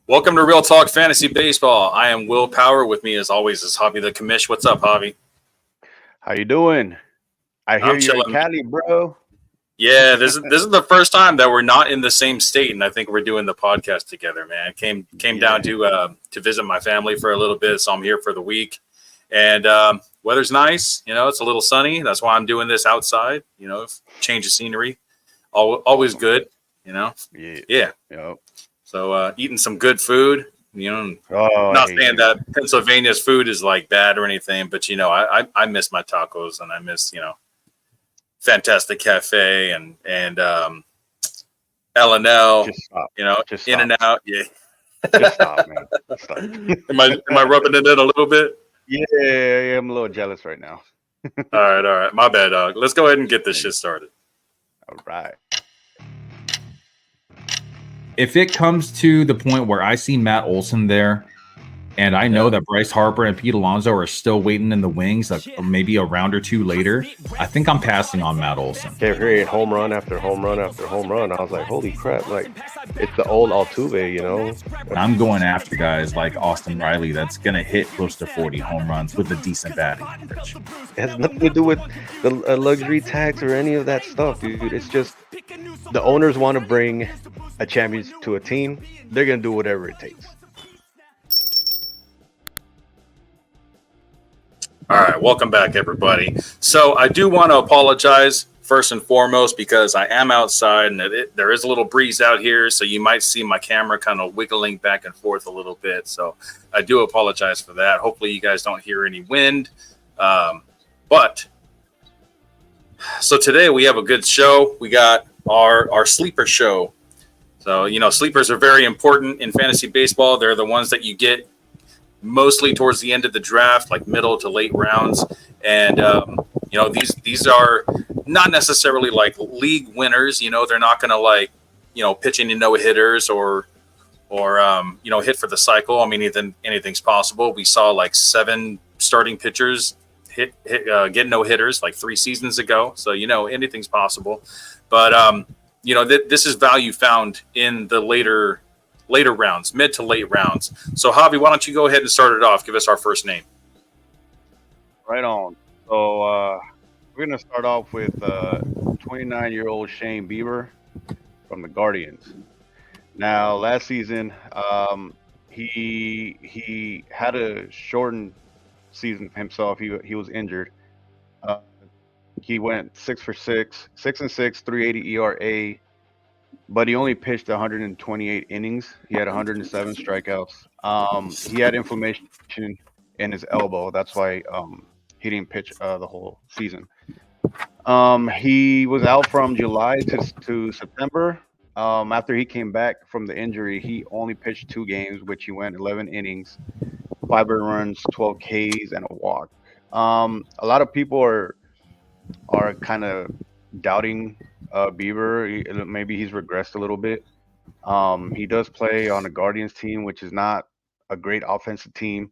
Welcome to Real Talk Fantasy Baseball. I am Will Power. With me, as always, is Javi the Commish. What's up, Javi? How you doing? I hear I'm you're in chilling. Cali, bro. Yeah, this is the first time that we're not in the same state, and I think we're doing the podcast together, man. Came down Yeah, to visit my family for a little bit, so I'm here for the week, and weather's nice. It's a little sunny. That's why I'm doing this outside. Change of scenery, always awesome. good. You know, Yeah, yeah. yep. So eating some good food. Oh, I Not hate saying you. that Pennsylvania's food is like bad or anything, but I miss my tacos and I miss Fantastic Cafe and L and L, Just stop. Just In stop. and Out. Yeah, Just stop, man. Stop. am I rubbing it in a little bit? Yeah, I'm a little jealous right now. All right. My bad, dog. Let's go ahead and get this shit started. All right. If it comes to the point where I see Matt Olson there, and I know that Bryce Harper and Pete Alonso are still waiting in the wings, like maybe a round or two later, I think I'm passing on Matt Olson. Kept hearing home run after home run after home run. I was like, holy crap! Like, it's the old Altuve, you know. And I'm going after guys like Austin Riley that's gonna hit close to 40 home runs with a decent batting average. It has nothing to do with the luxury tax or any of that stuff, dude. It's just the owners want to bring a champion to a team. They're gonna do whatever it takes. All right, welcome back, everybody. So I do want to apologize first and foremost because I am outside and there is a little breeze out here, so you might see my camera kind of wiggling back and forth a little bit. So I do apologize for that. Hopefully, you guys don't hear any wind. But so today we have a good show. We got our sleeper show. So sleepers are very important in fantasy baseball. They're the ones that you get mostly towards the end of the draft, like middle to late rounds. And, these are not necessarily like league winners. They're not going to pitch any no hitters or hit for the cycle. I mean, anything's possible. We saw like 7 starting pitchers get no hitters like 3 seasons ago. So, anything's possible. But, this is value found in the later rounds, mid to late rounds. So, Javi, why don't you go ahead and start it off? Give us our first name. Right on. So we're gonna start off with 29-year-old Shane Bieber from the Guardians. Now, last season, he had a shortened season himself. He was injured. Uh, he went 6 for 6, 6-6, 380 ERA, but he only pitched 128 innings. He had 107 strikeouts. He had inflammation in his elbow. That's why he didn't pitch the whole season. He was out from July to September. After he came back from the injury, he only pitched 2 games, which he went 11 innings, 5 earned runs, 12 Ks, and a walk. A lot of people are kind of doubting Bieber. Maybe he's regressed a little bit. He does play on the Guardians team, which is not a great offensive team.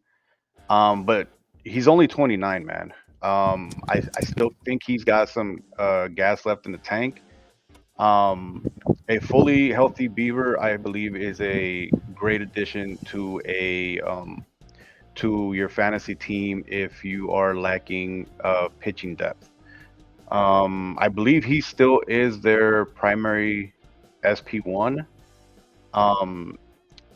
But he's only 29, man. I still think he's got some gas left in the tank. A fully healthy Bieber, I believe, is a great addition to your fantasy team if you are lacking pitching depth. I believe he still is their primary SP1. Um,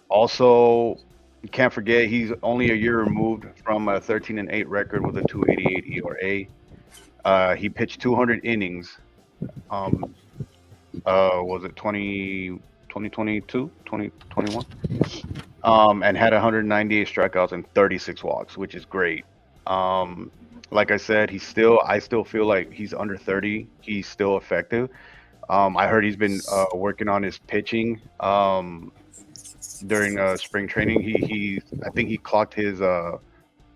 Also, you can't forget he's only a year removed from a 13-8 record with a 288 ERA. He pitched 200 innings. Um, was it 2022, 2021? And had 198 strikeouts and 36 walks, which is great. Like I said, I still feel like he's under 30. He's still effective. I heard he's been working on his pitching during spring training. I think he clocked his I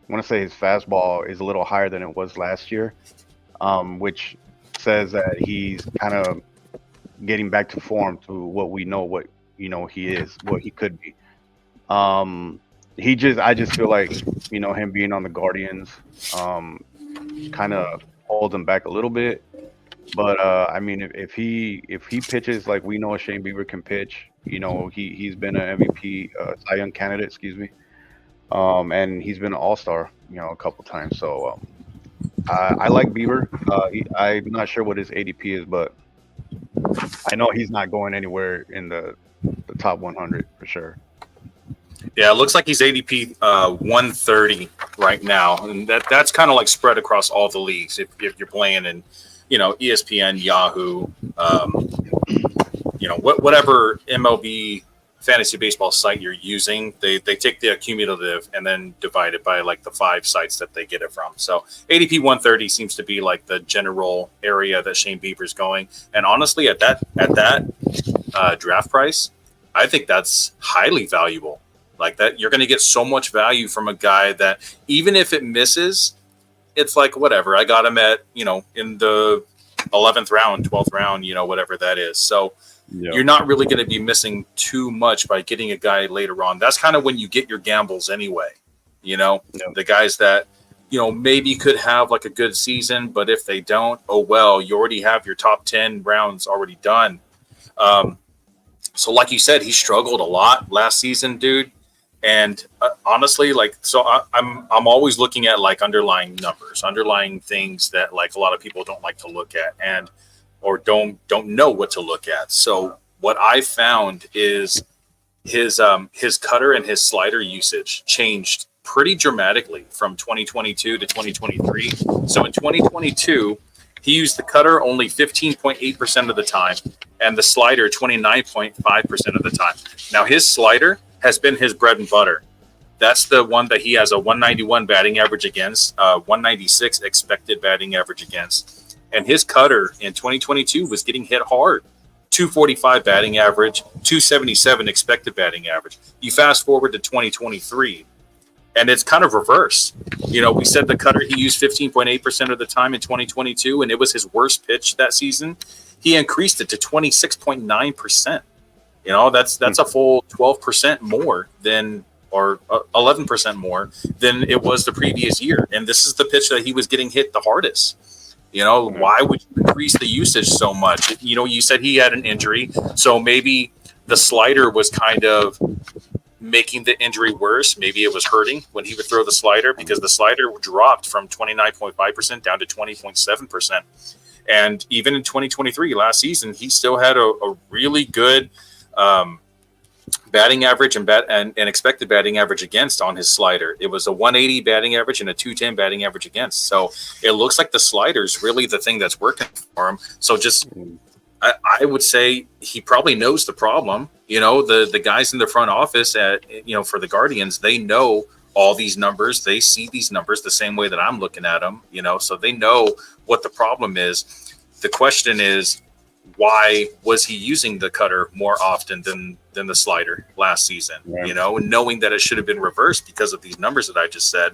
want to say his fastball is a little higher than it was last year, which says that he's kind of getting back to form to what we know he is, what he could be. I just feel like him being on the Guardians kind of holds him back a little bit. But I mean, if he pitches like we know Shane Bieber can pitch, he's been an MVP, Cy Young candidate, excuse me. And he's been an All Star, a couple times. So I like Bieber. I'm not sure what his ADP is, but I know he's not going anywhere in the top 100 for sure. Yeah, it looks like he's ADP 130 right now, and that's kind of like spread across all the leagues. If you're playing in, ESPN, Yahoo, whatever MLB fantasy baseball site you're using, they take the cumulative and then divide it by like the 5 sites that they get it from. So ADP 130 seems to be like the general area that Shane Bieber's going. And honestly, at that draft price, I think that's highly valuable. Like that, you're going to get so much value from a guy that even if it misses, it's like whatever. I got him at in the 11th round, 12th round, whatever that is. So. Yep. You're not really going to be missing too much by getting a guy later on. That's kind of when you get your gambles anyway. Yep. The guys that, maybe could have like a good season, but if they don't, oh, well, you already have your top 10 rounds already done. So like you said, he struggled a lot last season, dude. And honestly, I'm always looking at like underlying numbers, underlying things that like a lot of people don't like to look at. Or don't know what to look at. So what I found is his cutter and his slider usage changed pretty dramatically from 2022 to 2023. So in 2022, he used the cutter only 15.8% of the time and the slider 29.5% of the time. Now his slider has been his bread and butter. That's the one that he has a 191 batting average against, 196 expected batting average against. And his cutter in 2022 was getting hit hard. 245 batting average, 277 expected batting average. You fast forward to 2023, and it's kind of reverse. We said the cutter he used 15.8% of the time in 2022, and it was his worst pitch that season. He increased it to 26.9%. That's a full 12% more than, or 11% more than it was the previous year. And this is the pitch that he was getting hit the hardest. Why would you increase the usage so much? You said he had an injury, so maybe the slider was kind of making the injury worse. Maybe it was hurting when he would throw the slider because the slider dropped from 29.5% down to 20.7%. And even in 2023, last season, he still had a really good batting average and expected batting average against on his slider. It was a 180 batting average and a 210 batting average against. So it looks like the slider is really the thing that's working for him. So I would say he probably knows the problem. The guys in the front office for the Guardians, they know all these numbers. They see these numbers the same way that I'm looking at them, so they know what the problem is. The question is, why was he using the cutter more often than the slider last season? Right. Knowing that it should have been reversed because of these numbers that I just said,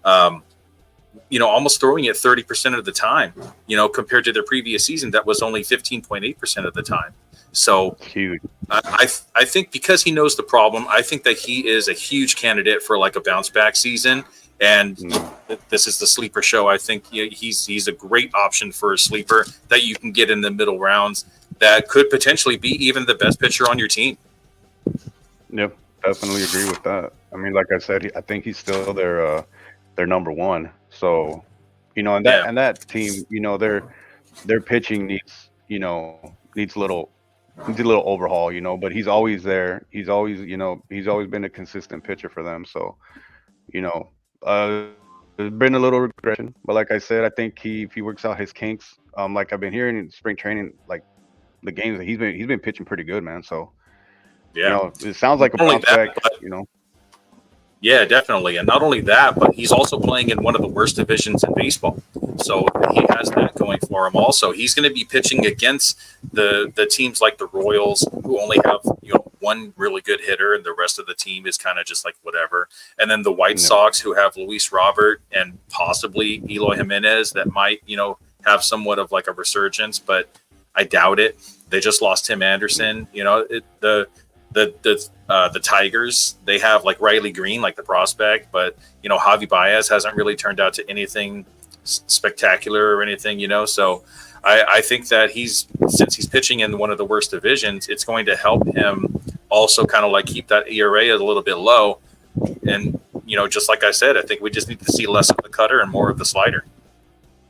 almost throwing it 30% of the time, compared to their previous season, that was only 15.8% of the time. So huge. I think because he knows the problem, I think that he is a huge candidate for like a bounce back season. And this is the sleeper show. I think he's a great option for a sleeper that you can get in the middle rounds that could potentially be even the best pitcher on your team. Yep, definitely agree with that. I mean, like I said, I think he's still their number one. So, and that team, their pitching needs a little overhaul, but he's always there. He's always been a consistent pitcher for them. So, there's been a little regression, but like I said, I think if he works out his kinks, like I've been hearing in spring training, like the games that he's been pitching pretty good, man. So yeah, it sounds like a bounce back, Yeah, definitely. And not only that, but he's also playing in one of the worst divisions in baseball. So he has that going for him also. He's going to be pitching against the teams like the Royals, who only have, one really good hitter, and the rest of the team is kind of just like whatever. And then the White Sox, who have Luis Robert and possibly Eloy Jimenez that might, have somewhat of like a resurgence, but I doubt it. They just lost Tim Anderson. The Tigers, they have like Riley Green, like the prospect, but Javi Baez hasn't really turned out to anything spectacular or anything, so I think that since he's pitching in one of the worst divisions, it's going to help him also kind of like keep that ERA a little bit low. And, just like I said, I think we just need to see less of the cutter and more of the slider.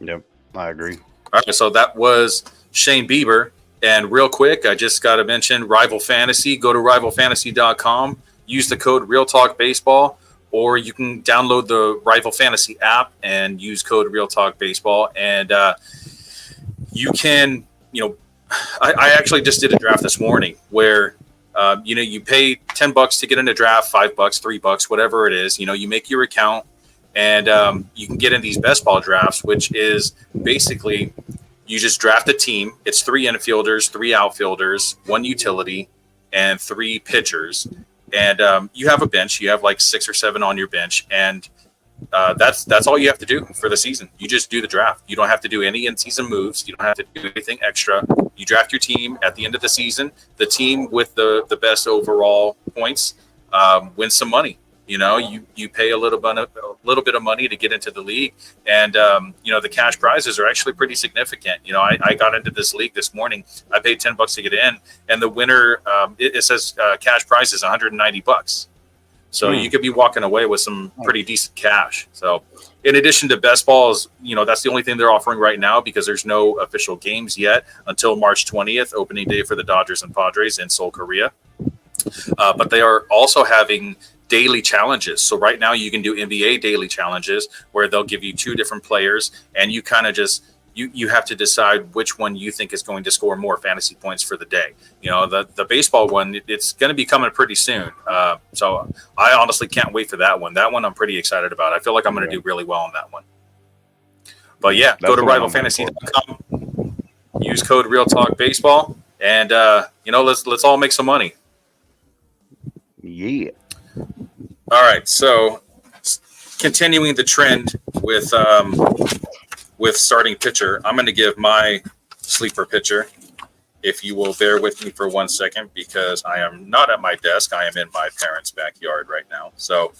Yep, I agree. All right, so that was Shane Bieber. And real quick, I just got to mention Rival Fantasy. Go to rivalfantasy.com, use the code RealTalkBaseball, or you can download the Rival Fantasy app and use code RealTalkBaseball. And you can, I actually just did a draft this morning where, you pay $10 to get in a draft, $5, $3, whatever it is. You make your account, and you can get in these best ball drafts, which is basically you just draft a team. It's 3 infielders, 3 outfielders, 1 utility, and 3 pitchers. And you have a bench. You have like 6 or 7 on your bench, and that's all you have to do for the season. You just do the draft. You don't have to do any in-season moves. You don't have to do anything extra. You draft your team at the end of the season. The team with the best overall points wins some money. You pay a little bit of money to get into the league, and the cash prizes are actually pretty significant. I got into this league this morning. I paid $10 to get in, and the winner it says cash prize is $190. So you could be walking away with some pretty decent cash. So in addition to best balls, that's the only thing they're offering right now because there's no official games yet until March 20th, opening day for the Dodgers and Padres in Seoul, Korea. But they are also having daily challenges. So right now you can do NBA daily challenges where they'll give you 2 different players, and you kind of just you have to decide which one you think is going to score more fantasy points for the day. The baseball one, it's going to be coming pretty soon. So I honestly can't wait for that one. That one I'm pretty excited about. I feel like I'm going to do really well on that one. But yeah, go to rivalfantasy.com, use code RealTalkBaseball, and let's all make some money. Yeah. All right, so continuing the trend with starting pitcher, I'm going to give my sleeper pitcher. If you will bear with me for 1 second, because I am not at my desk. I am in my parents' backyard right now. So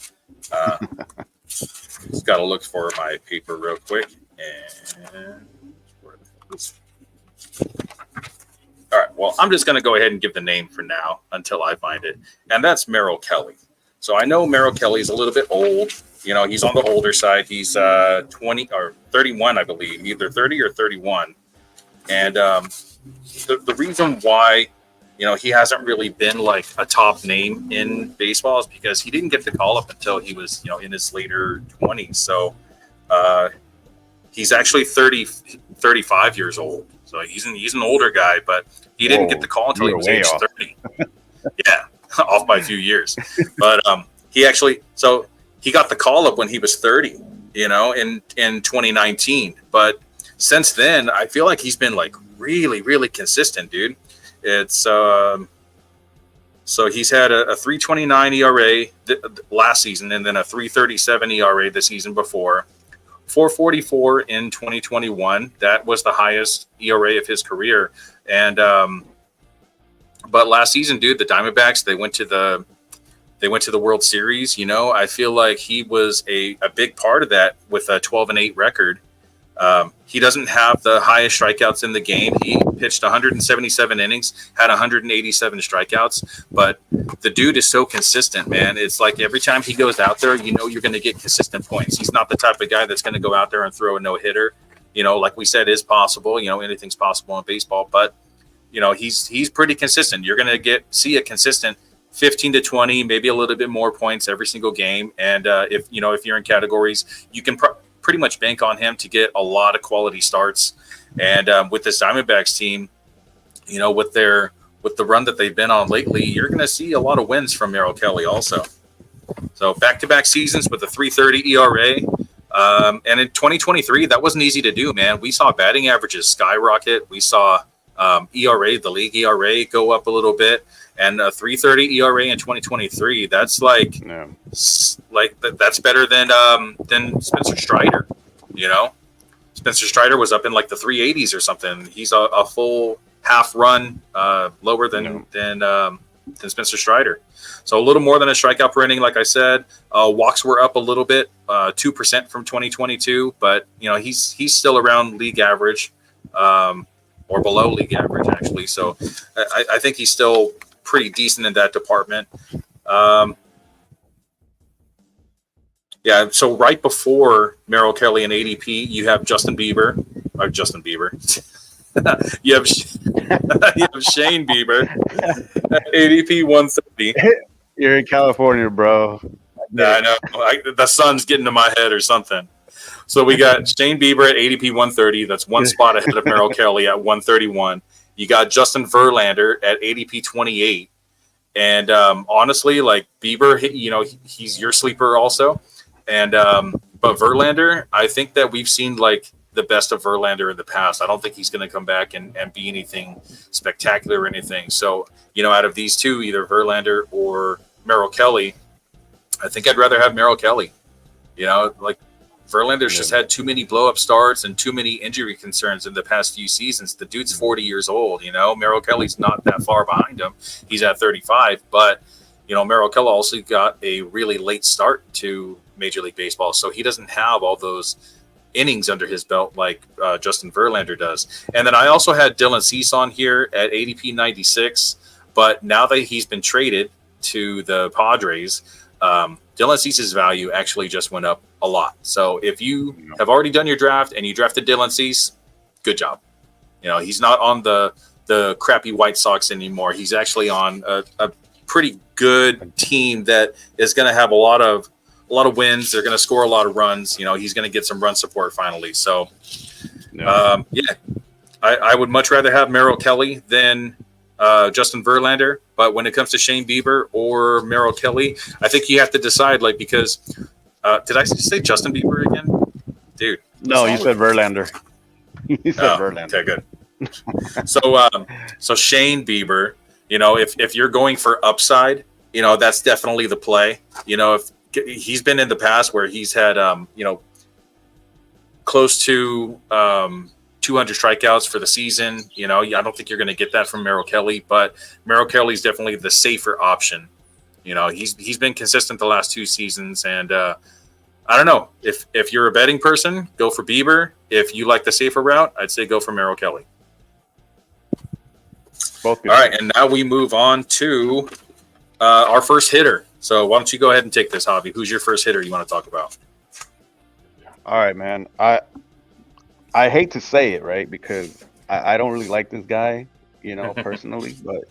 just got to look for my paper real quick. And all right, well, I'm just going to go ahead and give the name for now until I find it. And that's Merrill Kelly. So I know Merrill Kelly is a little bit old. He's on the older side. He's 20 or 31, I believe, either 30 or 31. And the reason why, he hasn't really been like a top name in baseball is because he didn't get the call up until he was, in his later 20s. So he's actually 35 years old. So he's an older guy, but he didn't get the call until he was age 30. Yeah, off by a few years. But he got the call up when he was 30, in 2019. But since then, I feel like he's been like really, really consistent, dude. It's so he's had a 3.29 ERA last season, and then a 3.37 ERA the season before. 4.44 in 2021. That was the highest ERA of his career. And but last season, dude, the Diamondbacks, they went to the World Series. I feel like he was a big part of that with a 12-8 record. He doesn't have the highest strikeouts in the game. He pitched 177 innings, had 187 strikeouts, but the dude is so consistent, man. It's like every time he goes out there, you're going to get consistent points. He's not the type of guy that's going to go out there and throw a no-hitter. Like we said, is possible. Anything's possible in baseball, but he's pretty consistent. You're going to see a consistent 15 to 20, maybe a little bit more points every single game. And if you're in categories, you can pretty much bank on him to get a lot of quality starts. And with this Diamondbacks team, with the run that they've been on lately, you're going to see a lot of wins from Merrill Kelly also. So back-to-back seasons with a 3.30 ERA. And in 2023, that wasn't easy to do, man. We saw batting averages skyrocket. We saw ERA, the league ERA, go up a little bit. And a 3.30 ERA in 2023, that's that's better than Spencer Strider. Spencer Strider was up in like the 380s or something. He's a full half run lower than Spencer Strider. So a little more than a strikeout per inning, like I said. Walks were up a little bit, 2% from 2022, but he's still around league average. or below league average, actually. So I think he's still pretty decent in that department. Um, yeah, so right before Merrill Kelly and ADP, you have Justin Bieber. you have you have Shane Bieber at ADP 130. You're in California, bro. I know the sun's getting to my head or something. So we got Shane Bieber at ADP 130. That's one spot ahead of Merrill Kelly at 131. You got Justin Verlander at ADP 28. And honestly, like Bieber, he's your sleeper also. And but Verlander, I think that we've seen like the best of Verlander in the past. I don't think he's going to come back and be anything spectacular or anything. So, out of these two, either Verlander or Merrill Kelly, I think I'd rather have Merrill Kelly. Like Verlander's just had too many blow-up starts and too many injury concerns in the past few seasons. The dude's 40 years old. Merrill Kelly's not that far behind him. He's at 35, but Merrill Kelly also got a really late start to Major League Baseball, so he doesn't have all those innings under his belt like Justin Verlander does. And then I also had Dylan Cease on here at ADP 96, but now that he's been traded to the Padres, Dylan Cease's value actually just went up a lot. So if you have already done your draft and you drafted Dylan Cease, good job. He's not on the crappy White Sox anymore. He's actually on a pretty good team that is going to have a lot of wins. They're going to score a lot of runs. He's going to get some run support finally. So, I would much rather have Merrill Kelly than Justin Verlander. But when it comes to Shane Bieber or Merrill Kelly, I think you have to decide, because did I say Justin Bieber again? Dude. No, you said Verlander. You said Verlander. Okay, good. So Shane Bieber, if you're going for upside, that's definitely the play. If he's been in the past where he's had, close to 200 strikeouts for the season. I don't think you're going to get that from Merrill Kelly, but Merrill Kelly's definitely the safer option. He's been consistent the last two seasons, and I don't know if you're a betting person, go for Bieber. If you like the safer route, I'd say go for Merrill Kelly. Both All right, and now we move on to our first hitter. So why don't you go ahead and take this, Javi? Who's your first hitter you want to talk about? All right, man. I hate to say it, right, because I don't really like this guy, personally, but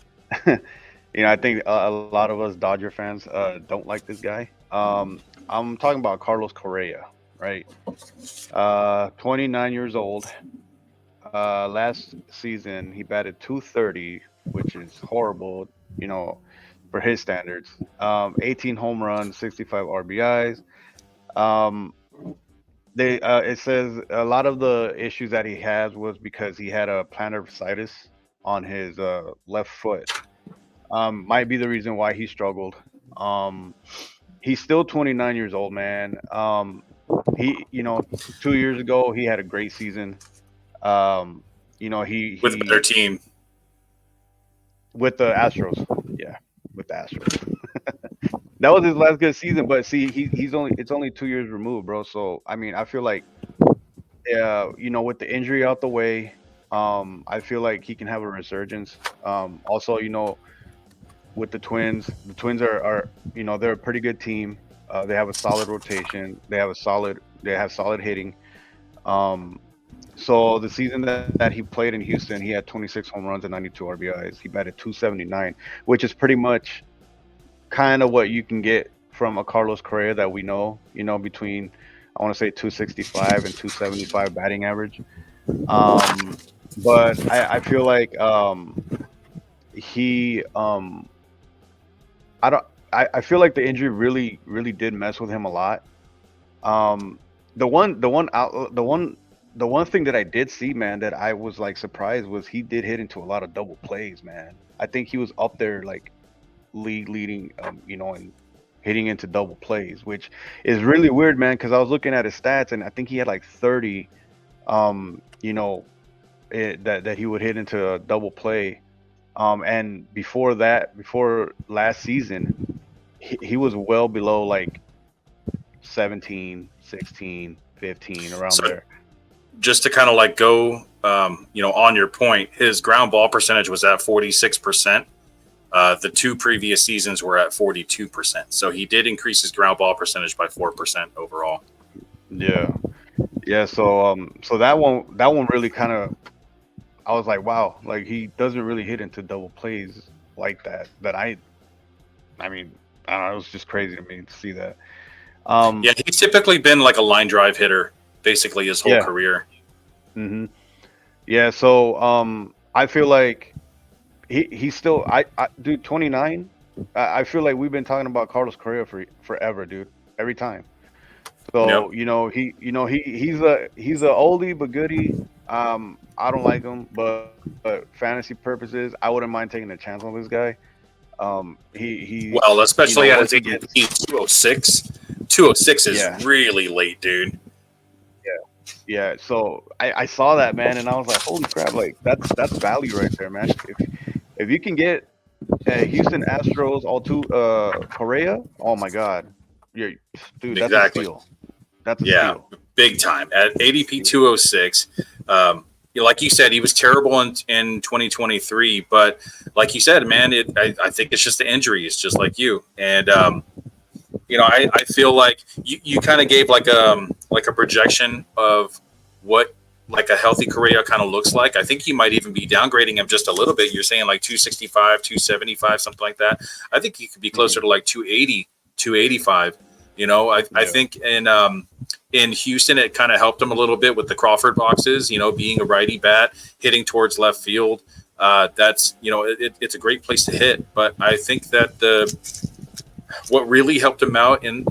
I think a lot of us Dodger fans don't like this guy. I'm talking about Carlos Correa, right? 29 years old. Last season he batted .230, which is horrible, for his standards. 18 home runs, 65 RBIs. It says a lot of the issues that he has was because he had a plantar fasciitis on his left foot. Might be the reason why he struggled. He's still 29 years old, man. He 2 years ago he had a great season. He with their team, with the Astros. Yeah, with the Astros. That was his last good season, but see, it's only 2 years removed, bro. So I mean, I feel like, with the injury out the way, I feel like he can have a resurgence. Also, with the Twins are they're a pretty good team. They have a solid rotation. They have solid hitting. So the season that he played in Houston, he had 26 home runs and 92 RBIs. He batted .279, which is pretty much kind of what you can get from a Carlos Correa that we know, between, I want to say, 265 and 275 batting average. But I feel like he I feel like the injury really, really did mess with him a lot. The one thing that I did see, man, that I was like surprised was he did hit into a lot of double plays, man. I think he was up there like league leading, and hitting into double plays, which is really weird, man, because I was looking at his stats and I think he had like 30, that he would hit into a double play. And before last season, he was well below like 17, 16, 15, around there. just to kind of like go, on your point, his ground ball percentage was at 46%. The 2 previous seasons were at 42%. So he did increase his ground ball percentage by 4% overall. Yeah. Yeah. So that one really kind of, I was like, wow, like he doesn't really hit into double plays like that. I mean, I don't know, it was just crazy to me to see that. Yeah, he's typically been like a line drive hitter basically his whole Yeah. career. Hmm. Yeah. So I feel like he's still, dude, 29. I feel like we've been talking about Carlos Correa for forever, dude. Every time. So Yep. he's a oldie but goodie. I don't like him, but fantasy purposes, I wouldn't mind taking a chance on this guy. He Well, especially at once his he gets, ADP 206. 206 is yeah, really late, dude. yeah. So I saw that, man, and I was like, holy crap, like that's value right there, man. If you can get Houston Astros all two Correa, oh my God, yeah, dude, that's a Exactly. steal. That's a Yeah, steal. big time. At ADP 206, like you said, he was terrible in 2023. But like you said, man, I think it's just the injuries, just like you. And, I feel like you kind of gave like a projection of what like a healthy Correa kind of looks like. I think you might even be downgrading him just a little bit. You're saying like 265, 275, something like that. I think he could be closer to like 280, 285. I think in Houston, it kind of helped him a little bit with the Crawford boxes, being a righty bat, hitting towards left field. That's, it's a great place to hit. But I think that what really helped him out in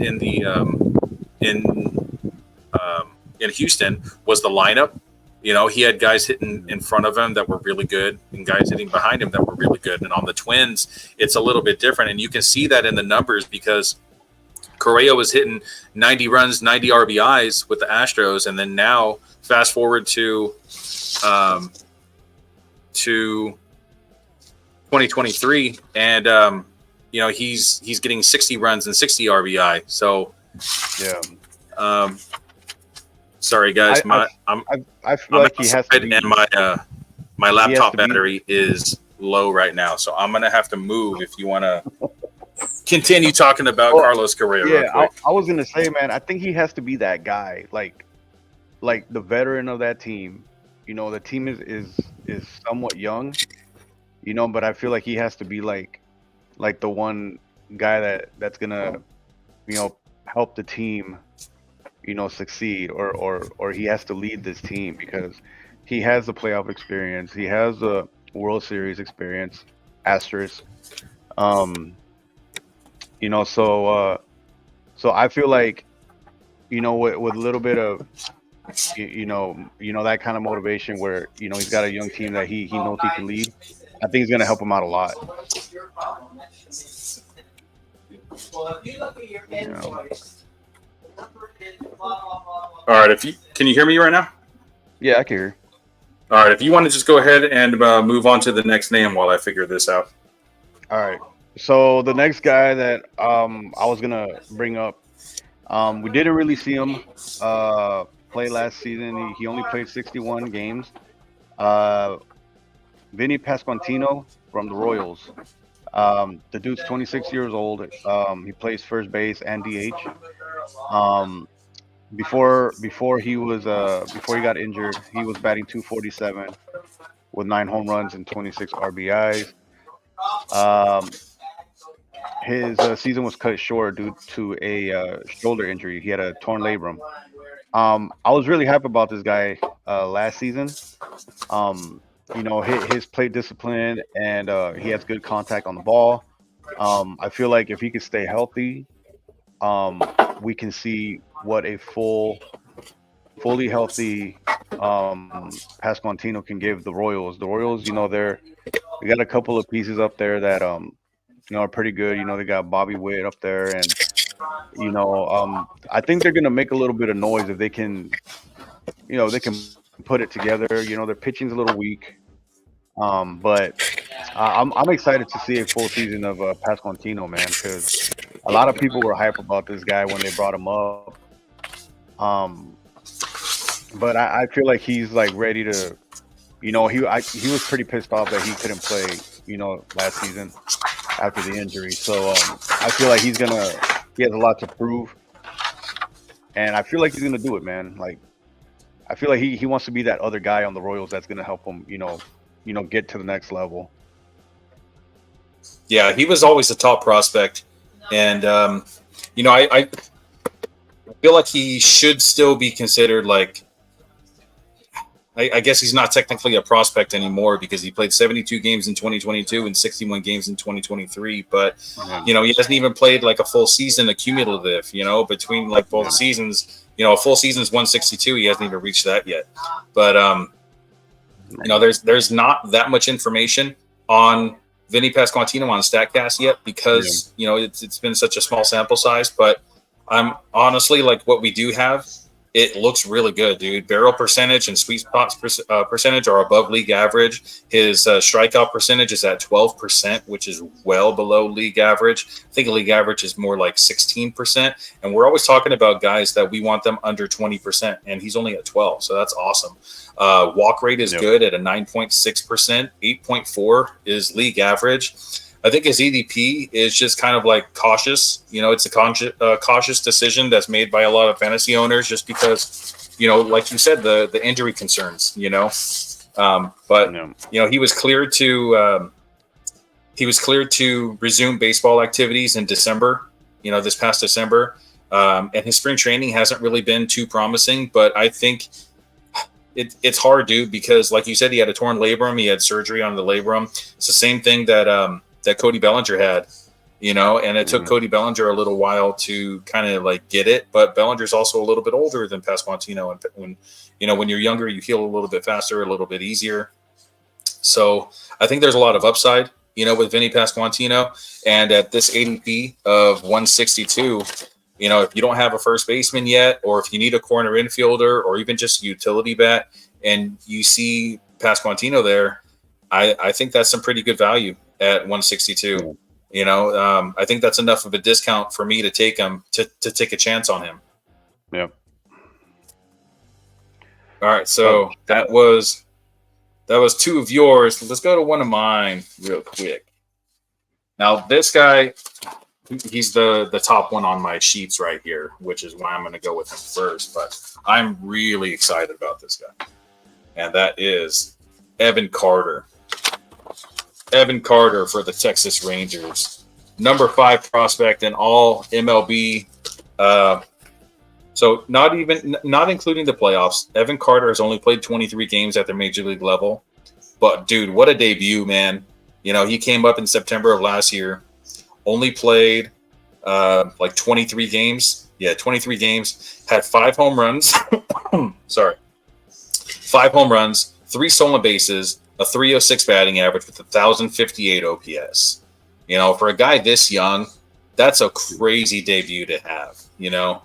Houston was the lineup. He had guys hitting in front of him that were really good and guys hitting behind him that were really good. And on the Twins, it's a little bit different. And you can see that in the numbers because Correa was hitting 90 runs, 90 RBIs with the Astros. And then now fast forward to 2023 and, he's getting 60 runs and 60 RBI. So, Yeah. Sorry guys, I feel like he has to be, and my laptop battery is low right now, so I'm gonna have to move if you want to continue talking about Carlos Correa. Yeah, I was gonna say, man, I think he has to be that guy, like the veteran of that team. The team is somewhat young, but I feel like he has to be like the one guy that's gonna help the team succeed, or he has to lead this team because he has the playoff experience, he has the World Series experience, asterisk. So I feel like with a little bit of that kind of motivation where he's got a young team that he knows he can lead. I think it's gonna help him out a lot. All right, can you hear me right now? Yeah, I can hear. All right, if you want to just go ahead and move on to the next name while I figure this out. All right. So the next guy that I was gonna bring up, we didn't really see him play last season. He only played 61 games. Vinny Pasquantino from the Royals. The dude's 26 years old. He plays first base and DH. Before he got injured, he was batting 247 with 9 home runs and 26 RBIs. His season was cut short due to a shoulder injury. He had a torn labrum. I was really happy about this guy last season. His plate discipline and he has good contact on the ball. I feel like if he could stay healthy, we can see what a fully healthy Pasquantino can give the Royals. The Royals, they got a couple of pieces up there that are pretty good. They got Bobby Witt up there, and I think they're gonna make a little bit of noise if they can, they can put it together. Their pitching's a little weak, but I'm excited to see a full season of Pasquantino, man, because a lot of people were hype about this guy when they brought him up. but I feel like he's like ready to. He was pretty pissed off that he couldn't play. Last season after the injury. So I feel like he has a lot to prove, and I feel like he's gonna do it, man. Like I feel like he wants to be that other guy on the Royals that's gonna help him, get to the next level. Yeah, he was always a top prospect, and I feel like he should still be considered like. I guess he's not technically a prospect anymore because he played 72 games in 2022 and 61 games in 2023. But, he hasn't even played like a full season accumulative, between like both seasons. A full season is 162. He hasn't even reached that yet. But, there's not that much information on Vinny Pasquantino on StatCast yet because, it's been such a small sample size. But I'm honestly like what we do have. It looks really good, dude. Barrel percentage and sweet spots percentage are above league average. His strikeout percentage is at 12%, which is well below league average. I think league average is more like 16%. And we're always talking about guys that we want them under 20%, and he's only at 12, so that's awesome. Walk rate is good at a 9.6%. 8.4 is league average. I think his EDP is just kind of like cautious. It's a cautious decision that's made by a lot of fantasy owners just because, like you said, the injury concerns, but he was cleared to resume baseball activities in December, this past December. And his spring training hasn't really been too promising, but I think it's hard, dude, because like you said, he had a torn labrum. He had surgery on the labrum. It's the same thing that Cody Bellinger had, and it took Cody Bellinger a little while to kind of like get it, but Bellinger's also a little bit older than Pasquantino. And when you're younger, you heal a little bit faster, a little bit easier. So I think there's a lot of upside, with Vinny Pasquantino. And at this ADP of 162, if you don't have a first baseman yet, or if you need a corner infielder or even just a utility bat and you see Pasquantino there, I think that's some pretty good value at 162. I think that's enough of a discount for me to take him to take a chance on him. Yeah. All right, so that was two of yours. Let's go to one of mine real quick. Now this guy, he's the top one on my sheets right here, which is why I'm going to go with him first. But I'm really excited about this guy, and that is Evan Carter. Evan Carter for the Texas Rangers, number 5 prospect in all MLB. So not including the playoffs, Evan Carter has only played 23 games at the major league level. But dude, what a debut, man! He came up in September of last year, only played like 23 games. Yeah, 23 games. Had 5 home runs. Sorry, 5 home runs, 3 stolen bases, a 306 batting average with 1,058 OPS. For a guy this young, that's a crazy debut to have, Now,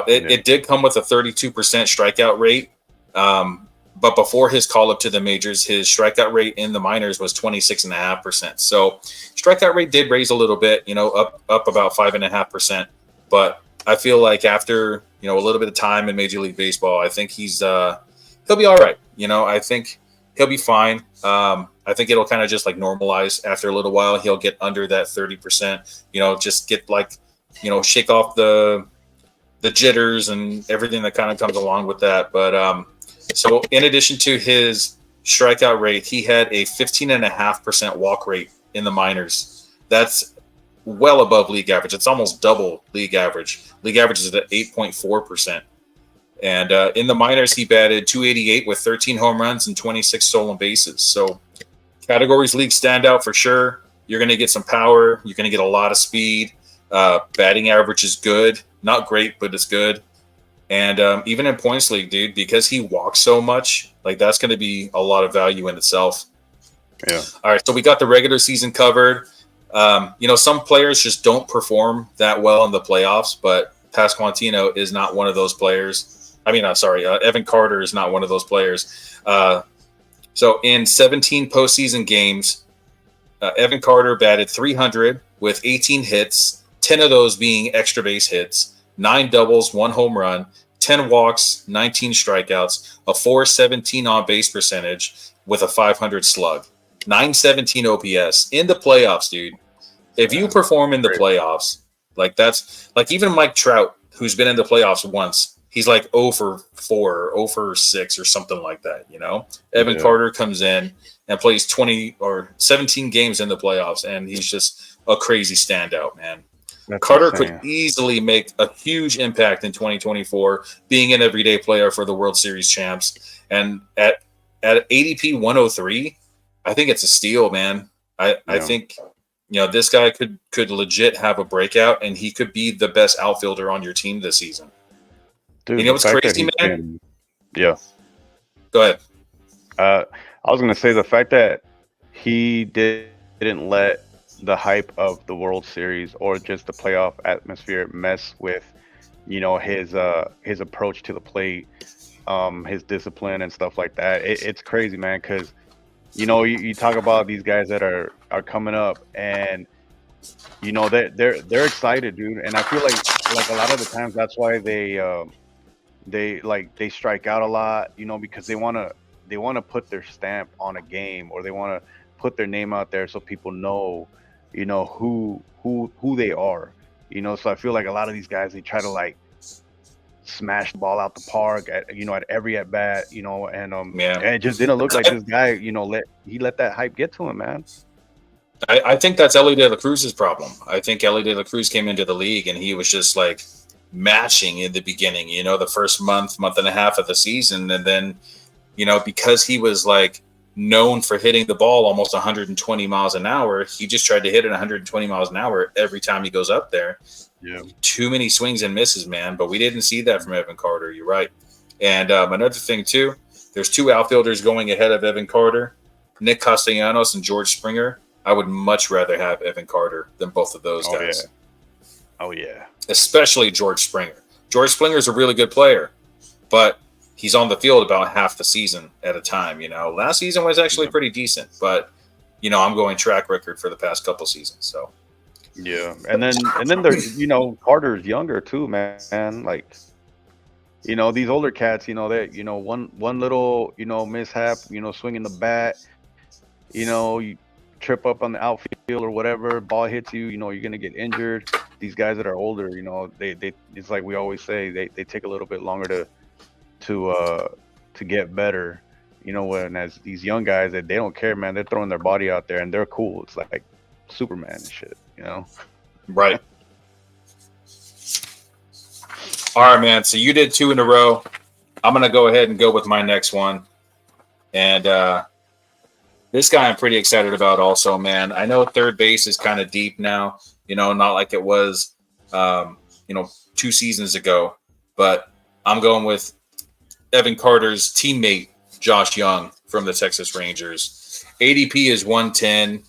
it did come with a 32% strikeout rate. But before his call up to the majors, his strikeout rate in the minors was 26.5%. So strikeout rate did raise a little bit, up about 5.5%. But I feel like after, a little bit of time in Major League Baseball, I think he'll be all right. I think he'll be fine. I think it'll kind of just like normalize after a little while. He'll get under that 30%, just get like, shake off the jitters and everything that kind of comes along with that. But so in addition to his strikeout rate, he had a 15.5% walk rate in the minors. That's well above league average. It's almost double league average. League average is at 8.4%. And in the minors, he batted .288 with 13 home runs and 26 stolen bases. So categories league standout for sure. You're going to get some power. You're going to get a lot of speed. Batting average is good. Not great, but it's good. And even in points league, dude, because he walks so much, like that's going to be a lot of value in itself. Yeah. All right. So we got the regular season covered. Some players just don't perform that well in the playoffs, but Pasquantino is not one of those players. Evan Carter is not one of those players. So in 17 postseason games, Evan Carter batted .300 with 18 hits, 10 of those being extra base hits, 9 doubles, 1 home run, 10 walks, 19 strikeouts, a 417 on base percentage with a 500 slug, 917 OPS in the playoffs, dude. If you perform in the playoffs, like that's like even Mike Trout, who's been in the playoffs once, he's like 0 for 4, 0 for 6 or something like that, you know? Evan Carter comes in and plays 20 or 17 games in the playoffs, and he's just a crazy standout, man. That's Carter insane. could easily make a huge impact in 2024, being an everyday player for the World Series champs. And at ADP 103, I think it's a steal, man. I think this guy could legit have a breakout, and he could be the best outfielder on your team this season. Dude, You know what's crazy, man? Yeah. Go ahead. I was gonna say the fact that he didn't let the hype of the World Series or just the playoff atmosphere mess with, his approach to the plate, his discipline and stuff like that. It's crazy, man, because you talk about these guys that are coming up, and they're excited, dude. And I feel like a lot of the times that's why they strike out a lot, because they want to put their stamp on a game, or they want to put their name out there so people know, who they are, So I feel like a lot of these guys, they try to smash the ball out the park at every at bat, and it just didn't look like this guy, let that hype get to him, man. I think that's Ellie De La Cruz's problem. I think Ellie De La Cruz came into the league and he was just mashing in the beginning, the first month and a half of the season. And then, because he was known for hitting the ball almost 120 miles an hour, he just tried to hit it 120 miles an hour every time he goes up there. Yeah. Too many swings and misses, man. But we didn't see that from Evan Carter. You're right. And another thing, too, there's 2 outfielders going ahead of Evan Carter, Nick Castellanos and George Springer. I would much rather have Evan Carter than both of those guys. Oh, yeah. Especially George Springer. George Springer is a really good player, but he's on the field about half the season at a time. Last season was actually pretty decent, but I'm going track record for the past couple seasons. So yeah, and then there's Carter's younger too, man. These older cats, that one little mishap, swinging the bat, you trip up on the outfield or whatever, ball hits you, you're gonna get injured. These guys that are older, they it's like we always say, they take a little bit longer to get better, when as these young guys that they don't care, man, they're throwing their body out there and they're cool. It's like Superman and shit, Right. All right, man. So you did 2 in a row. I'm gonna go ahead and go with my next one, and this guy I'm pretty excited about also, man. I know third base is kind of deep now, not like it was 2 seasons ago, but I'm going with Evan Carter's teammate, Josh Jung from the Texas Rangers. ADP is 110,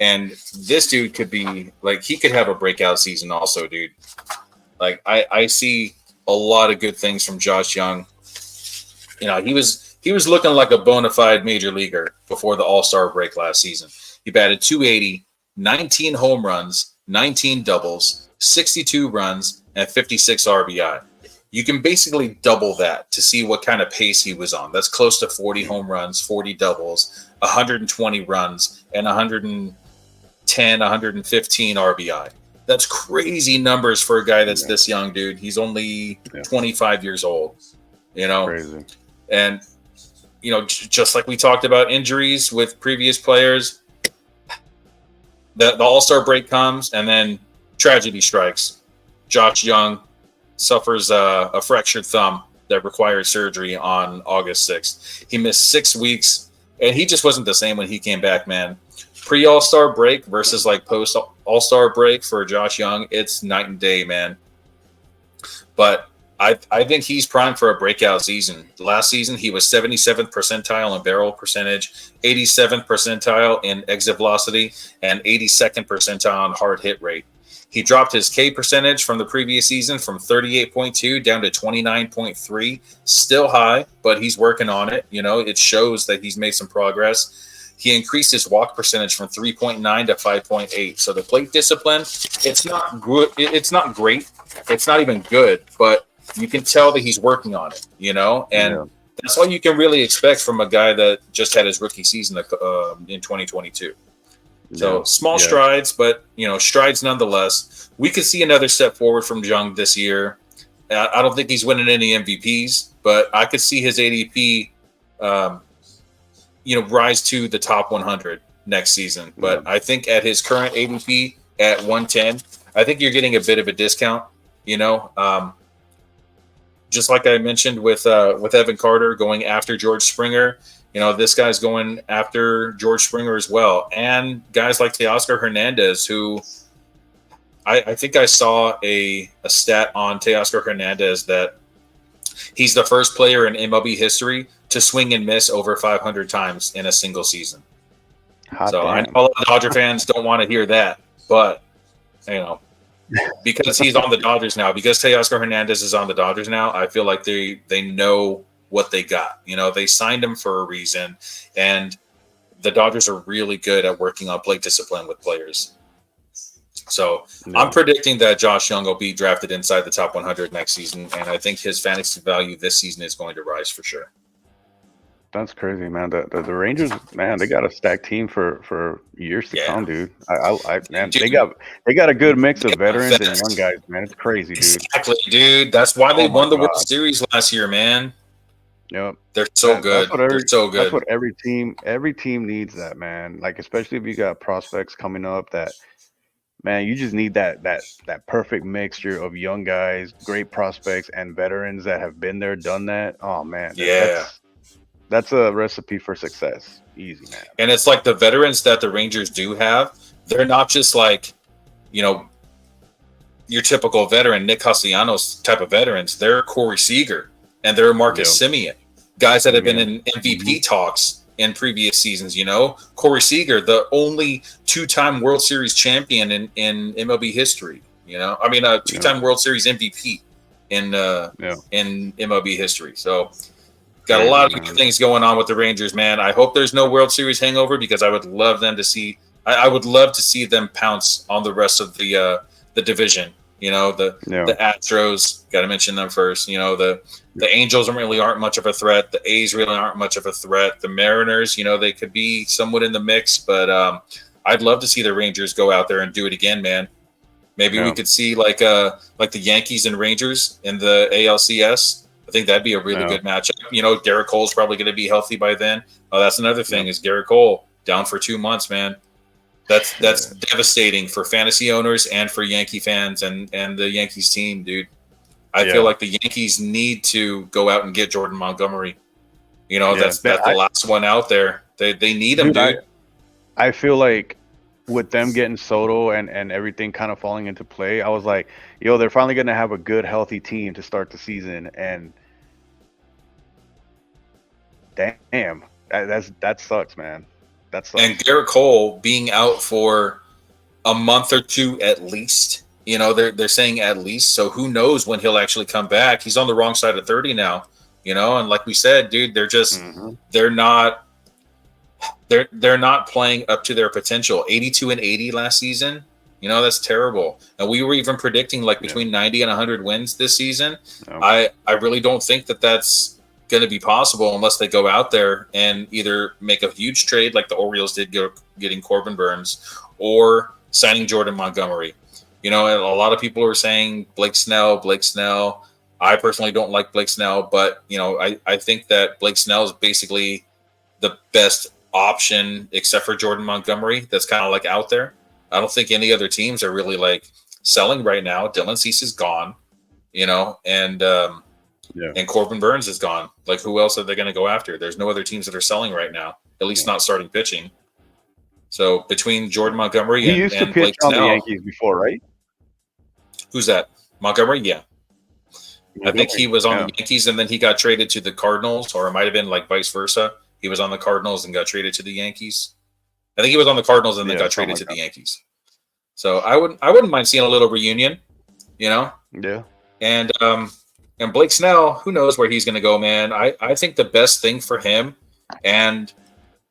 and this dude could be he could have a breakout season also, dude. I see a lot of good things from Josh Jung. He was looking like a bona fide major leaguer before the All-Star break last season. He batted 280, 19 home runs, 19 doubles, 62 runs, and 56 RBI. You can basically double that to see what kind of pace he was on. That's close to 40 home runs, 40 doubles, 120 runs, and 110, 115 RBI. That's crazy numbers for a guy that's this young, dude. He's only 25 years old, Crazy. And, just like we talked about injuries with previous players, the All-Star break comes and then tragedy strikes. Josh Jung suffers a fractured thumb that required surgery on August 6th. He missed 6 weeks, and he just wasn't the same when he came back, man. Pre-All-Star break versus post-All-Star break for Josh Jung, it's night and day, man. But I think he's primed for a breakout season. Last season, he was 77th percentile in barrel percentage, 87th percentile in exit velocity, and 82nd percentile in hard hit rate. He dropped his K percentage from the previous season from 38.2 down to 29.3. Still high, but he's working on it. It shows that he's made some progress. He increased his walk percentage from 3.9 to 5.8. So the plate discipline, it's not good. It's not great. It's not even good, but You can tell that he's working on it, you know, and that's all you can really expect from a guy that just had his rookie season in 2022. So small strides, but you know, strides nonetheless. We could see another step forward from Jung this year. I don't think he's winning any MVPs, but I could see his ADP, rise to the top 100 next season. But I think at his current ADP at 110, I think you're getting a bit of a discount. You know, just like I mentioned with Evan Carter going after George Springer. You know, this guy's going after George Springer as well. And guys like Teoscar Hernandez, who I think I saw a stat on Teoscar Hernandez that he's the first player in MLB history to swing and miss over 500 times in a single season. I know a lot of Dodger fans don't want to hear that, but, you know, because he's on the Dodgers now, because Teoscar Hernandez is on the Dodgers now, I feel like they know what they got. You know, they signed him for a reason, and the Dodgers are really good at working on plate discipline with players. So I'm predicting that Josh Jung will be drafted inside the top 100 next season, and I think his fantasy value this season is going to rise for sure. That's crazy, man. The Rangers, man, they got a stacked team for years to come, dude. Man, dude, they got a good mix of veterans and young guys, man. It's crazy, dude. Exactly, dude. That's why they won the World Series last year, man. Yep, they're so good. They're so good. That's what every team needs, that, man. Like, especially if you got prospects coming up, that, man, you just need that perfect mixture of young guys, great prospects, and veterans that have been there, done that. Oh man, that's a recipe for success. Easy, man. And it's like the veterans that the Rangers do have, they're not just like, you know, your typical veteran, Nick Castellanos type of veterans. They're Corey Seager and they're Marcus Semien, guys that have been in MVP talks in previous seasons. You know, Corey Seager, the only two-time World Series champion in MLB history. You know, I mean, a two-time World Series MVP in MLB history. So got a lot of good things going on with the Rangers, man. I hope there's no World Series hangover, because I would love them to see. I would love to see them pounce on the rest of the division. You know, the Astros, got to mention them first. You know, the Angels really aren't much of a threat. The A's really aren't much of a threat. The Mariners, you know, they could be somewhat in the mix, but I'd love to see the Rangers go out there and do it again, man. Maybe we could see like the Yankees and Rangers in the ALCS. I think that'd be a really good matchup. You know, Garrett Cole's probably going to be healthy by then. Oh, that's another thing is Garrett Cole down for 2 months, man. That's devastating for fantasy owners and for Yankee fans and the Yankees team, dude. I feel like the Yankees need to go out and get Jordan Montgomery. You know, that's the last one out there. They need him, dude. I feel like with them getting Soto and everything kind of falling into play, I was like, yo, they're finally going to have a good, healthy team to start the season. And damn, that sucks, man. That sucks. And Garrett Cole being out for a month or two at least. You know, they're saying at least. So who knows when he'll actually come back? He's on the wrong side of 30 now. You know, and like we said, dude, they're just they're not playing up to their potential. 82 and 80 last season. You know, that's terrible. And we were even predicting like between 90 and 100 wins this season. I really don't think that that's going to be possible unless they go out there and either make a huge trade like the Orioles did getting Corbin Burns, or signing Jordan Montgomery. You know, and a lot of people are saying Blake Snell. I personally don't like Blake Snell, but, you know, I think that Blake Snell is basically the best option except for Jordan Montgomery that's kind of like out there. I don't think any other teams are really like selling right now. Dylan Cease is gone, you know, and Corbin Burns is gone. Like, who else are they going to go after? There's no other teams that are selling right now, at least not starting pitching. So between Jordan Montgomery and used to pitch Blake on Snell, the Yankees before, right? Who's that? Montgomery? Yeah. I think he was on the Yankees, and then he got traded to the Cardinals, or it might have been like vice versa. He was on the Cardinals and got traded to the Yankees. I think he was on the Cardinals and then got traded to the Yankees. So I wouldn't mind seeing a little reunion, you know? Yeah. And Blake Snell, who knows where he's going to go, man. I think the best thing for him, and,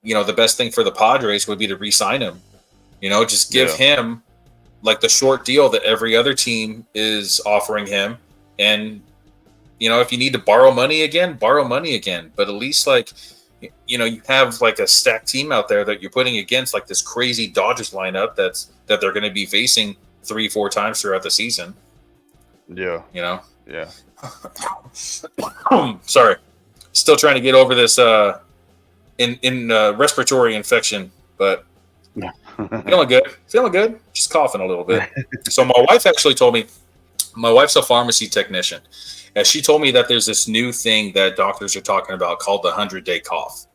you know, the best thing for the Padres would be to re-sign him. You know, just give him like the short deal that every other team is offering him, and if you need to borrow money again, borrow money again. But at least like, you have like a stacked team out there that you're putting against like this crazy Dodgers lineup that they're going to be facing 3-4 times throughout the season. Yeah. Yeah. Sorry. Still trying to get over this in respiratory infection, but feeling good. Just coughing a little bit. So my wife actually told me, my wife's a pharmacy technician, and she told me that there's this new thing that doctors are talking about called the 100-day cough,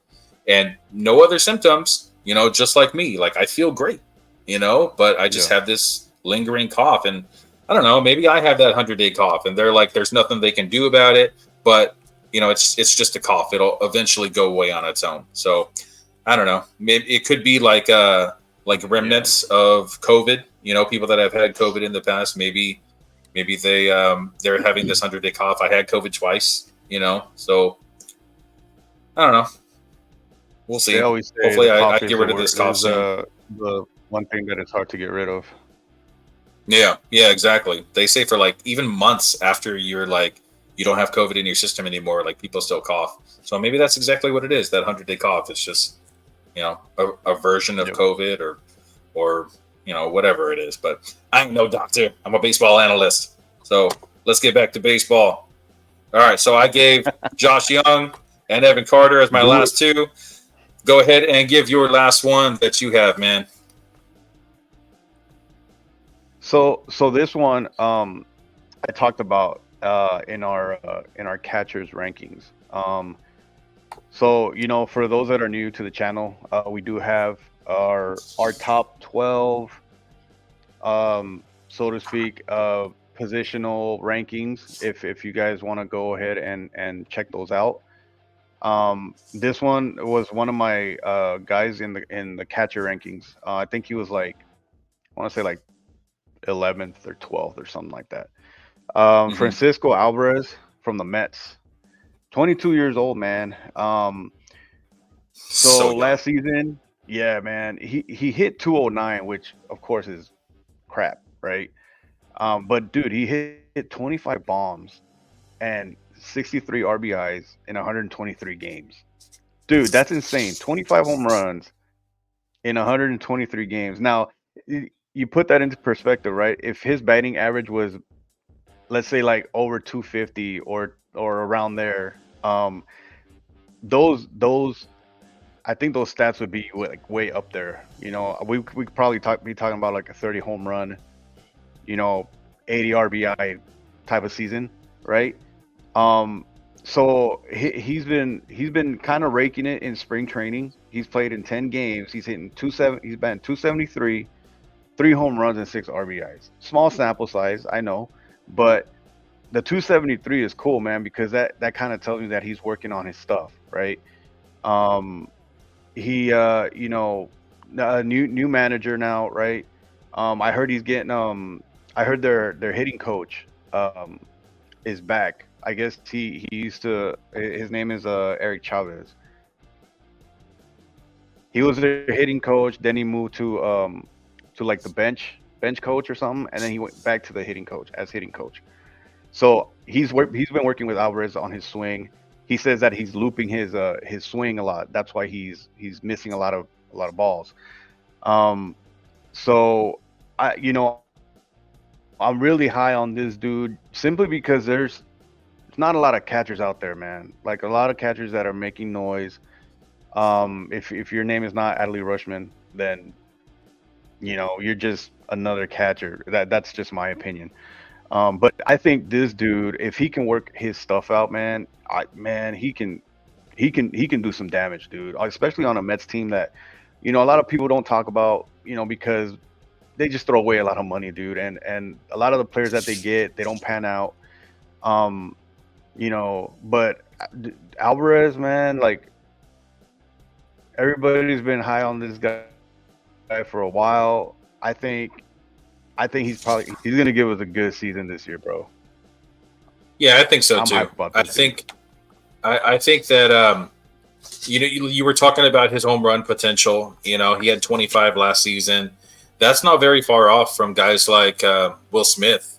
and no other symptoms, just like me. Like I feel great, but I just have this lingering cough, and I don't know, maybe I have that 100-day cough, and they're like, there's nothing they can do about it, but it's just a cough. It'll eventually go away on its own. So I don't know. Maybe it could be like remnants of COVID. People that have had COVID in the past. Maybe they're having this 100-day cough. I had COVID twice. So I don't know. We'll see. They always say hopefully I cough get rid of this cough is soon. the one thing that it's hard to get rid of. Yeah, exactly. They say for like even months after you're like you don't have COVID in your system anymore, like people still cough. So maybe that's exactly what it is. That 100-day cough. It's just a version of COVID or whatever it is. But I'm no doctor. I'm a baseball analyst. So let's get back to baseball. All right. So I gave Josh Jung and Evan Carter as my last two. Go ahead and give your last one that you have, man. So this one I talked about in our catchers rankings. So for those that are new to the channel, we do have our top 12 so to speak positional rankings if you guys want to go ahead and check those out. This one was one of my guys in the catcher rankings. I think he was like, I want to say like 11th or 12th or something like that. Francisco Alvarez from the Mets, 22 years old, man. So last season, yeah, man, he hit 209, which of course is crap, right? But dude, he hit 25 bombs and 63 RBIs in 123 games. Dude, that's insane. 25 home runs in 123 games. Now, you put that into perspective, right? If his batting average was, let's say, like over 250 or around there, those I think those stats would be like way up there. We could probably be talking about like a 30 home run, 80 RBI type of season, right? So he's been kind of raking it in spring training. He's played in 10 games. He's hitting he's batting 273, 3 home runs and 6 RBIs. Small sample size, I know, but the 273 is cool, man, because that kind of tells me that he's working on his stuff, right? He a new manager now, right? I heard he's getting I heard their hitting coach is back. I guess he used to, his name is Eric Chavez. He was their hitting coach, then he moved to like the bench coach or something, and then he went back to the hitting coach. So he's been working with Alvarez on his swing. He says that he's looping his swing a lot. That's why he's missing a lot of balls. So I'm really high on this dude simply because there's not a lot of catchers out there, man. Like a lot of catchers that are making noise. If your name is not Adley Rutschman, then you're just another catcher. That's just my opinion. But I think this dude, if he can work his stuff out, man, he can do some damage, dude. Especially on a Mets team that, a lot of people don't talk about, because they just throw away a lot of money, dude. And a lot of the players that they get, they don't pan out. But Alvarez, man, like everybody's been high on this guy for a while. I think he's gonna give us a good season this year, bro. Yeah, I think so too. I think that you were talking about his home run potential. He had 25 last season. That's not very far off from guys like Will Smith.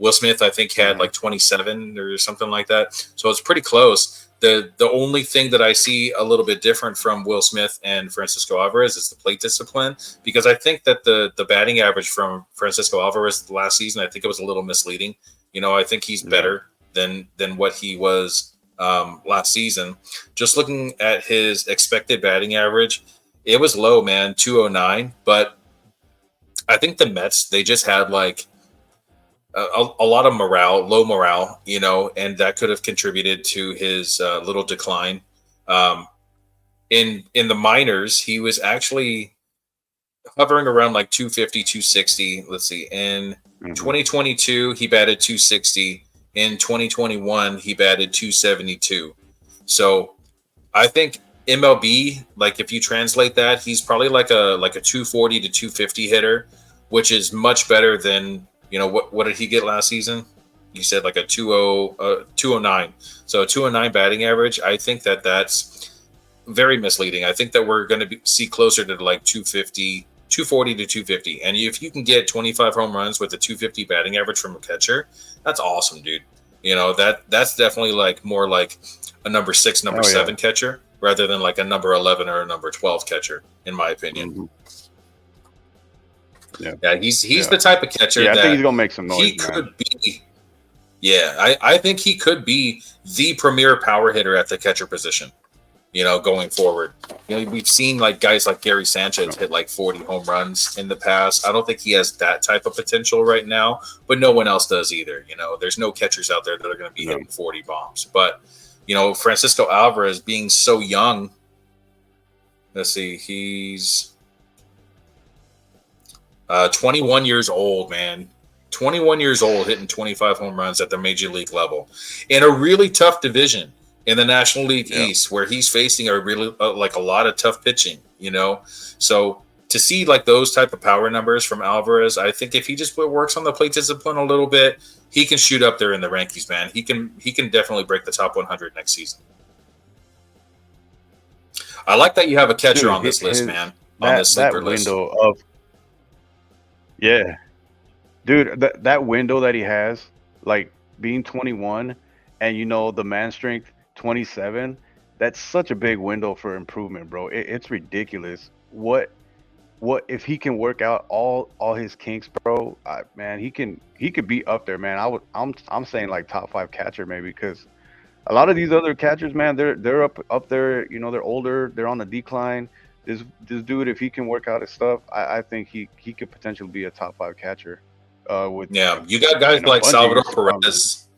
Will Smith, I think, had like 27 or something like that. So it's pretty close. The only thing that I see a little bit different from Will Smith and Francisco Alvarez is the plate discipline, because I think that the batting average from Francisco Alvarez last season, I think it was a little misleading. I think he's better than what he was last season. Just looking at his expected batting average, it was low, man, 209. But I think the Mets, they just had like a lot of low morale, and that could have contributed to his little decline. In the minors, he was actually hovering around like 250, 260. Let's see. In 2022, he batted 260. In 2021, he batted 272. So I think MLB, like if you translate that, he's probably like a 240 to 250 hitter, which is much better than, what did he get last season? You said like a 209. So a 209 batting average. I think that's very misleading. I think that we're going to see closer to like 240 to 250. And if you can get 25 home runs with a 250 batting average from a catcher, that's awesome, dude. That's definitely like more like a number 6, number 7 catcher rather than like a number 11 or a number 12 catcher, in my opinion. Yeah, he's the type of catcher that I think he's gonna make some noise. He could be. Yeah, I think he could be the premier power hitter at the catcher position. Going forward, we've seen like guys like Gary Sanchez hit like 40 home runs in the past. I don't think he has that type of potential right now, but no one else does either. There's no catchers out there that are going to be hitting 40 bombs. But Francisco Alvarez being so young. Let's see, he's 21 years old, man. 21 years old, hitting 25 home runs at the major league level in a really tough division in the National League East, where he's facing a really like a lot of tough pitching. So to see like those type of power numbers from Alvarez, I think if he just works on the plate discipline a little bit, he can shoot up there in the rankings, man. He can definitely break the top 100 next season. I like that you have a catcher on this list, man. On this sleeper list. Yeah, dude, that window that he has, like being 21 and the man strength 27, that's such a big window for improvement, bro. It's ridiculous. What if he can work out all his kinks, bro? Man, he could be up there, man. I'm saying like top 5 catcher maybe, because a lot of these other catchers, man, they're up there. They're older, they're on the decline. This dude, if he can work out his stuff, I think he could potentially be a top 5 catcher. You got guys like Salvador Perez.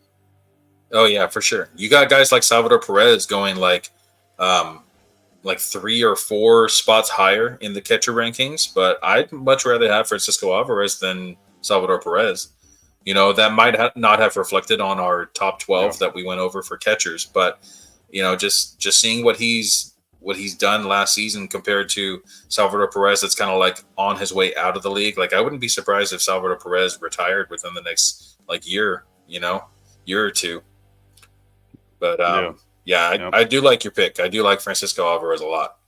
Oh yeah, for sure. You got guys like Salvador Perez going like 3 or 4 spots higher in the catcher rankings, but I'd much rather have Francisco Alvarez than Salvador Perez. That might not have reflected on our top 12 that we went over for catchers, but just seeing what he's done last season compared to Salvador Perez, that's kind of like on his way out of the league. Like I wouldn't be surprised if Salvador Perez retired within the next like year or two. But I do like your pick. I do like Francisco Alvarez a lot.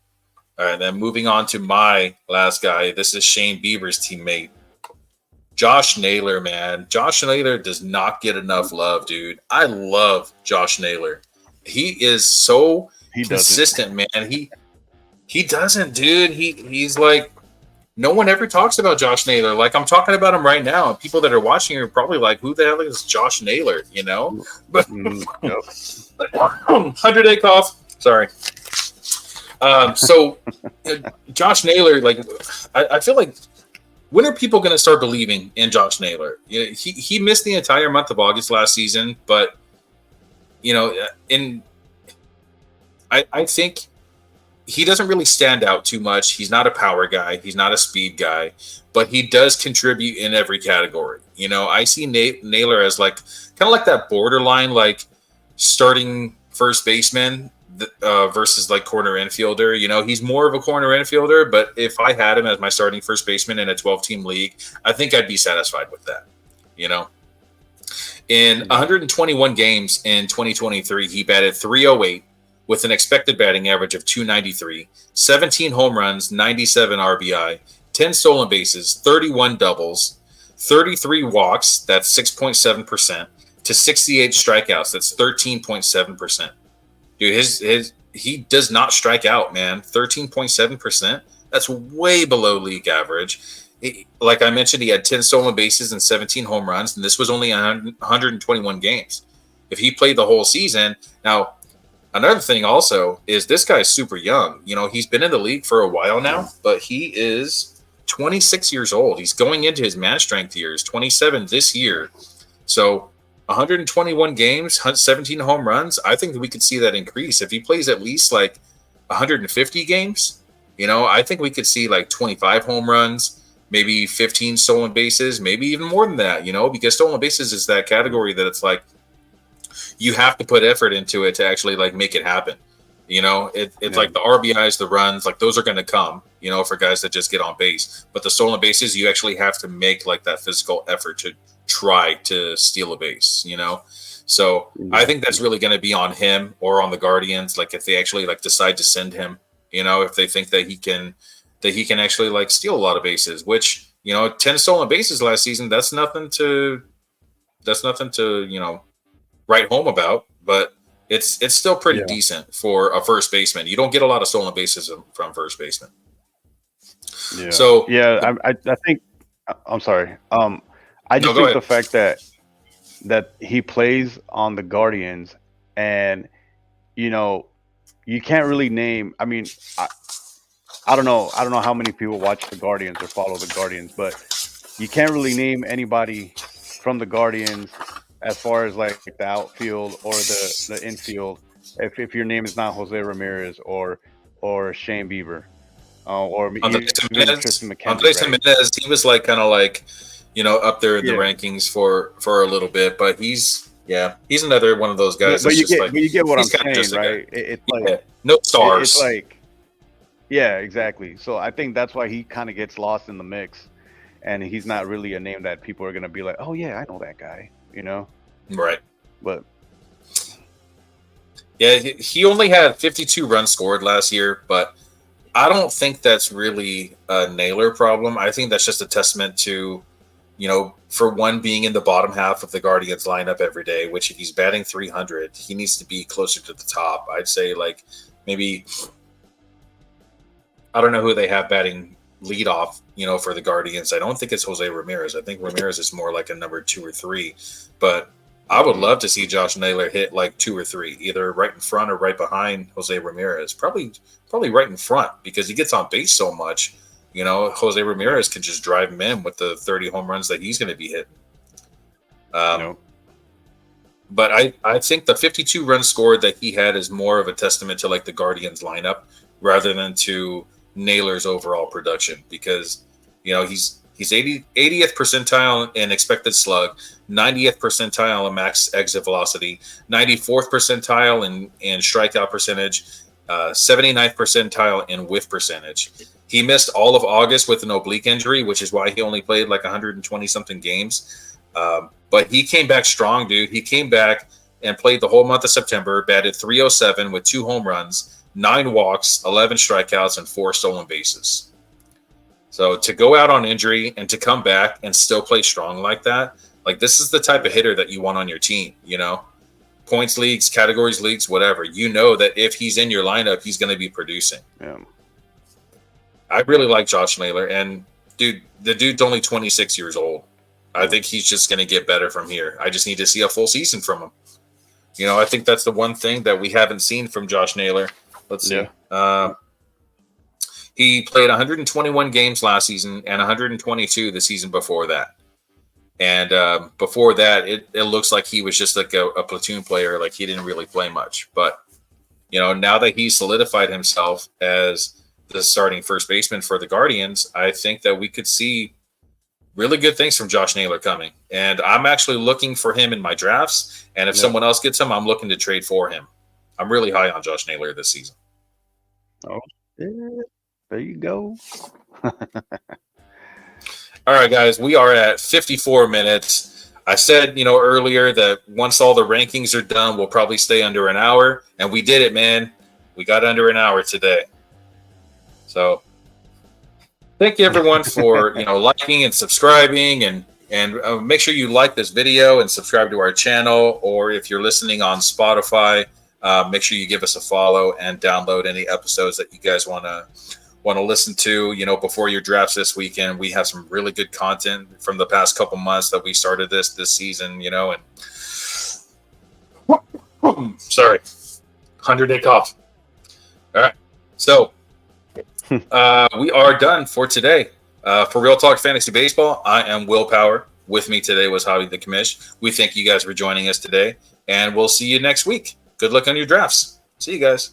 All right, then moving on to my last guy. This is Shane Bieber's teammate, Josh Naylor, man. Josh Naylor does not get enough love, dude. I love Josh Naylor. He is so consistent, man. He doesn't, dude. He's like, no one ever talks about Josh Naylor. Like I'm talking about him right now, and people that are watching are probably like, "Who the hell is Josh Naylor?" But 100-day cough. Sorry. So Josh Naylor, like, I feel like, when are people going to start believing in Josh Naylor? He missed the entire month of August last season, but I think he doesn't really stand out too much. He's not a power guy. He's not a speed guy, but he does contribute in every category. I see Naylor as like kind of like that borderline, like starting first baseman versus like corner infielder. He's more of a corner infielder, but if I had him as my starting first baseman in a 12-team league, I think I'd be satisfied with that. In 121 games in 2023, he batted .308 with an expected batting average of .293, 17 home runs, 97 RBI, 10 stolen bases, 31 doubles, 33 walks, that's 6.7%, to 68 strikeouts, that's 13.7%. Dude, he does not strike out, man. 13.7%. That's way below league average. Like I mentioned, he had 10 stolen bases and 17 home runs, and this was only 121 games. If he played the whole season, now another thing also is this guy's super young. You know, he's been in the league for a while now, but he is 26 years old. He's going into his man strength years, 27 this year. So 121 games, 17 home runs. I think that we could see that increase. If he plays at least like 150 games, you know, I think we could see like 25 home runs, maybe 15 stolen bases, maybe even more than that, you know, because stolen bases is that category that it's like you have to put effort into it to actually like make it happen. You know, it's like the RBIs, the runs, like those are going to come, you know, for guys that just get on base. But the stolen bases, you actually have to make like that physical effort to try to steal a base, you know? So I think that's really going to be on him or on the Guardians. Like if they actually like decide to send him, you know, if they think that he can actually like steal a lot of bases, which, you know, 10 stolen bases last season, that's nothing to, you know, write home about, but it's still pretty decent for a first baseman. You don't get a lot of stolen bases from first baseman. Yeah. So I think I'm sorry. I just think the fact that he plays on the Guardians, and you know, you can't really name. I mean, I don't know how many people watch the Guardians or follow the Guardians, but you can't really name anybody from the Guardians as far as like the outfield or the infield, if your name is not Jose Ramirez or Shane Bieber, or Andres Tristan McKenzie. Andres Jimenez, he was like kind of like, you know, up there in the rankings for a little bit, but he's another one of those guys. But you get what I'm saying, right? It's like no stars. It's like, yeah, exactly. So I think that's why he kind of gets lost in the mix, and he's not really a name that people are gonna be like, oh yeah, I know that guy. You know, right? But yeah, he only had 52 runs scored last year, but I don't think that's really a Naylor problem. I think that's just a testament to, you know, for one, being in the bottom half of the Guardians lineup every day, which if he's batting 300, he needs to be closer to the top. I'd say like maybe, I don't know who they have batting leadoff, you know, for the Guardians. I don't think it's Jose Ramirez. I think Ramirez is more like a number 2 or 3, but I would love to see Josh Naylor hit like 2 or 3, either right in front or right behind Jose Ramirez. Probably right in front, because he gets on base so much. You know, Jose Ramirez can just drive him in with the 30 home runs that he's going to be hitting. But I think the 52 runs scored that he had is more of a testament to like the Guardians lineup rather than to Naylor's overall production, because, you know, he's 80th percentile in expected slug, 90th percentile in max exit velocity, 94th percentile in strikeout percentage, 79th percentile in whiff percentage. He missed all of August with an oblique injury, which is why he only played like 120 something games. But he came back strong, dude. He came back and played the whole month of September, batted .307 with 2 home runs, 9 walks, 11 strikeouts, and 4 stolen bases. So to go out on injury and to come back and still play strong like that, like this is the type of hitter that you want on your team, you know? Points leagues, categories leagues, whatever. You know that if he's in your lineup, he's going to be producing. Yeah. I really like Josh Naylor, and dude, the dude's only 26 years old. I think he's just going to get better from here. I just need to see a full season from him. You know, I think that's the one thing that we haven't seen from Josh Naylor. Let's see. He played 121 games last season and 122 the season before that. And before that, it looks like he was just like a platoon player. Like he didn't really play much. But, you know, now that he's solidified himself as the starting first baseman for the Guardians, I think that we could see really good things from Josh Naylor coming. And I'm actually looking for him in my drafts. And if someone else gets him, I'm looking to trade for him. I'm really high on Josh Naylor this season. Oh, yeah. There you go. All right, guys, we are at 54 minutes. I said, you know, earlier that once all the rankings are done, we'll probably stay under an hour. And we did it, man. We got under an hour today. So thank you, everyone, for, you know, liking and subscribing and And make sure you like this video and subscribe to our channel. Or if you're listening on Spotify, make sure you give us a follow and download any episodes that you guys want to listen to. You know, before your drafts this weekend, we have some really good content from the past couple months that we started this season. You know, and sorry, 100-day cough. All right, so we are done for today. For Real Talk Fantasy Baseball, I am Will Power. With me today was Javi the Commish. We thank you guys for joining us today, and we'll see you next week. Good luck on your drafts. See you guys.